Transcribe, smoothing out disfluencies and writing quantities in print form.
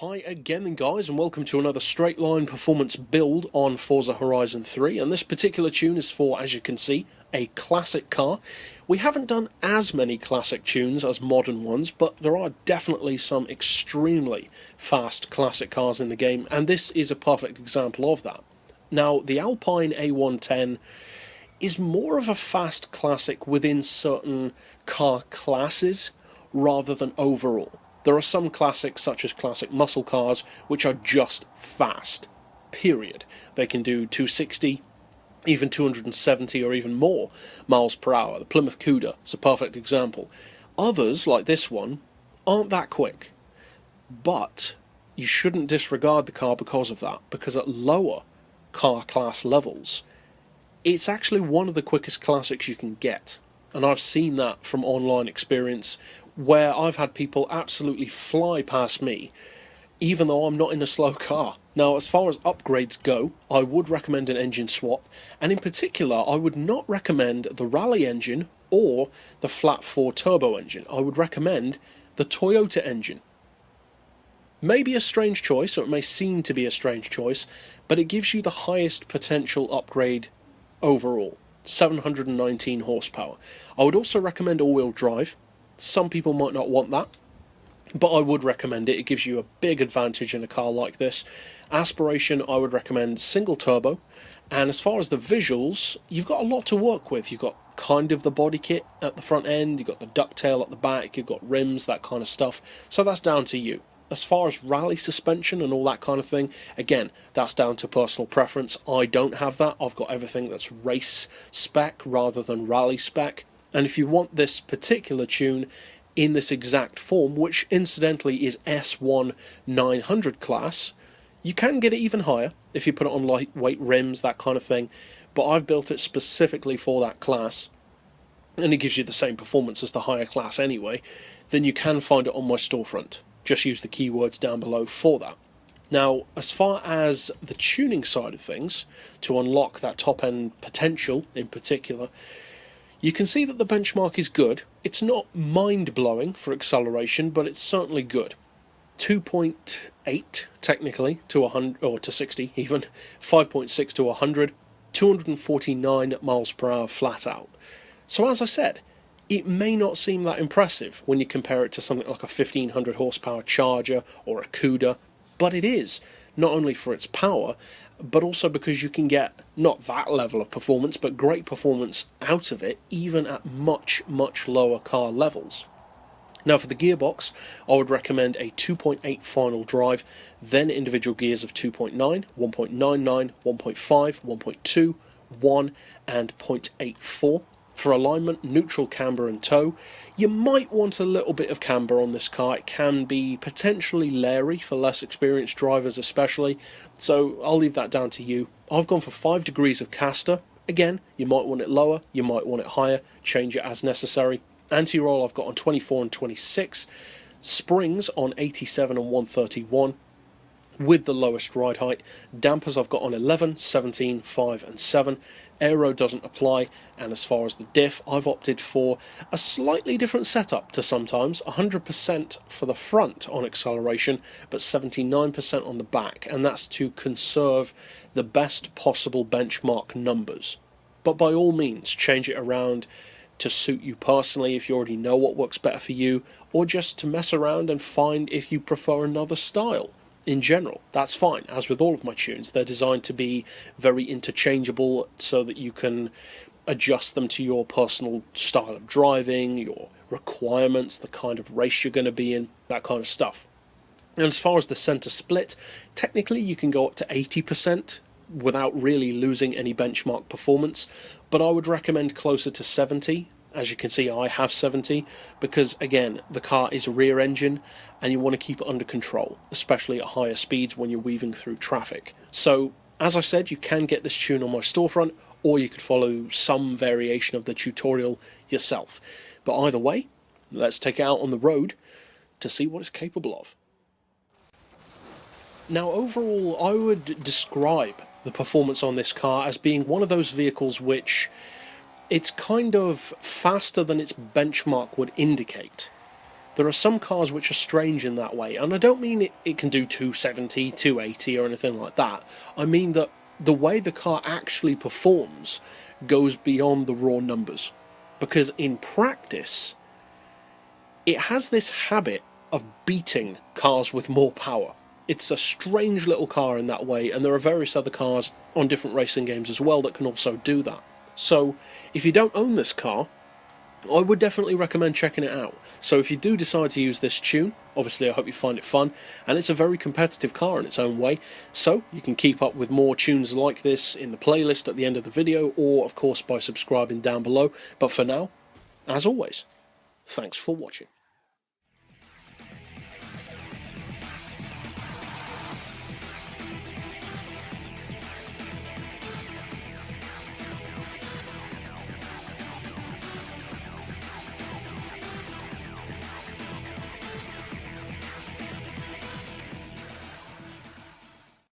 Hi again then guys, and welcome to another straight line performance build on Forza Horizon 3, and this particular tune is for, as you can see, a classic car. We haven't done as many classic tunes as modern ones, but there are definitely some extremely fast classic cars in the game, and this is a perfect example of that. Now, the Alpine A110 is more of a fast classic within certain car classes rather than overall. There are some classics, such as classic muscle cars, which are just fast, period. They can do 260, even 270 or even more miles per hour. The Plymouth Cuda is a perfect example. Others, like this one, aren't that quick. But you shouldn't disregard the car because of that, because at lower car class levels, it's actually one of the quickest classics you can get. And I've seen that from online experience, where I've had people absolutely fly past me, even though I'm not in a slow car. Now, as far as upgrades go, I would recommend an engine swap, and in particular, I would not recommend the Rally engine or the flat 4 turbo engine. I would recommend the Toyota engine. Maybe a strange choice, or it may seem to be a strange choice, but it gives you the highest potential upgrade overall, 719 horsepower. I would also recommend all-wheel drive. Some people might not want that, but I would recommend it. It gives you a big advantage in a car like this. Aspiration, I would recommend single turbo. And as far as the visuals, you've got a lot to work with. You've got kind of the body kit at the front end, you've got the ducktail at the back, you've got rims, that kind of stuff. So that's down to you. As far as rally suspension and all that kind of thing, again, that's down to personal preference. I don't have that. I've got everything that's race spec rather than rally spec. And if you want this particular tune in this exact form, which incidentally is S1 900 class, you can get it even higher if you put it on lightweight rims, that kind of thing. But I've built it specifically for that class, and it gives you the same performance as the higher class anyway. Then you can find it on my storefront. Just use the keywords down below for that. Now, as far as the tuning side of things, to unlock that top end potential in particular, you can see that the benchmark is good. It's not mind-blowing for acceleration, but it's certainly good. 2.8 technically to 100, or to 60 even, 5.6 to 100, 249 miles per hour flat out. So as I said, it may not seem that impressive when you compare it to something like a 1500 horsepower Charger or a Cuda, but it is, not only for its power, but also because you can get not that level of performance, but great performance out of it, even at much, much lower car levels. Now for the gearbox, I would recommend a 2.8 final drive, then individual gears of 2.9, 1.99, 1.5, 1.2, 1, and 0.84. For alignment, neutral, camber and tow. You might want a little bit of camber on this car. It can be potentially leery for less experienced drivers especially, so I'll leave that down to you. I've gone for 5 degrees of caster. Again, you might want it lower, you might want it higher, change it as necessary. Anti-roll I've got on 24 and 26. Springs on 87 and 131. With the lowest ride height. Dampers I've got on 11, 17, 5 and 7. Aero doesn't apply, and as far as the diff, I've opted for a slightly different setup to sometimes, 100% for the front on acceleration, but 79% on the back, and that's to conserve the best possible benchmark numbers. But by all means, change it around to suit you personally if you already know what works better for you, or just to mess around and find if you prefer another style. In general, that's fine. As with all of my tunes, they're designed to be very interchangeable so that you can adjust them to your personal style of driving, your requirements, the kind of race you're going to be in, that kind of stuff. And as far as the center split, technically you can go up to 80% without really losing any benchmark performance, but I would recommend closer to 70. As you can see, I have 70, because again, the car is rear engine and you want to keep it under control, especially at higher speeds when you're weaving through traffic. So, as I said, you can get this tune on my storefront, or you could follow some variation of the tutorial yourself. But either way, let's take it out on the road to see what it's capable of. Now, overall, I would describe the performance on this car as being one of those vehicles which it's kind of faster than its benchmark would indicate. There are some cars which are strange in that way, and I don't mean it can do 270, 280 or anything like that. I mean that the way the car actually performs goes beyond the raw numbers, because in practice it has this habit of beating cars with more power. It's a strange little car in that way, and there are various other cars on different racing games as well that can also do that. So if you don't own this car, I would definitely recommend checking it out. So if you do decide to use this tune, obviously I hope you find it fun, and it's a very competitive car in its own way, so you can keep up with more tunes like this in the playlist at the end of the video, or of course by subscribing down below. But for now, as always, thanks for watching.